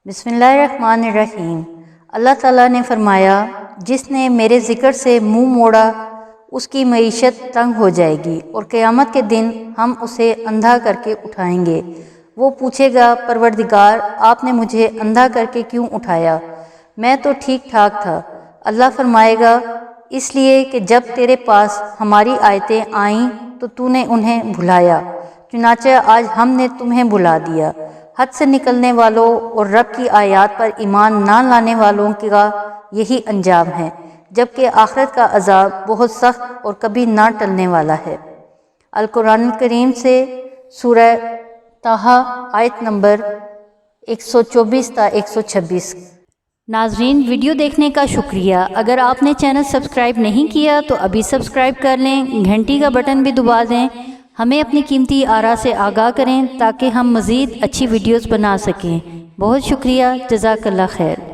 بسم اللہ الرحمن الرحیم۔ اللہ تعالیٰ نے فرمایا، جس نے میرے ذکر سے منہ موڑا اس کی معیشت تنگ ہو جائے گی اور قیامت کے دن ہم اسے اندھا کر کے اٹھائیں گے۔ وہ پوچھے گا، پروردگار آپ نے مجھے اندھا کر کے کیوں اٹھایا؟ میں تو ٹھیک ٹھاک تھا۔ اللہ فرمائے گا، اس لیے کہ جب تیرے پاس ہماری آیتیں آئیں تو تو نے انہیں بھلایا، چنانچہ آج ہم نے تمہیں بھلا دیا۔ حد سے نکلنے والوں اور رب کی آیات پر ایمان نہ لانے والوں کا یہی انجام ہے، جبکہ آخرت کا عذاب بہت سخت اور کبھی نہ ٹلنے والا ہے۔ القرآن الکریم سے سورہ طٰہٰ آیت نمبر 124 تا 126۔ ناظرین، ویڈیو دیکھنے کا شکریہ۔ اگر آپ نے چینل سبسکرائب نہیں کیا تو ابھی سبسکرائب کر لیں، گھنٹی کا بٹن بھی دبا دیں، ہمیں اپنی قیمتی آراء سے آگاہ کریں تاکہ ہم مزید اچھی ویڈیوز بنا سکیں۔ بہت شکریہ، جزاک اللہ خیر۔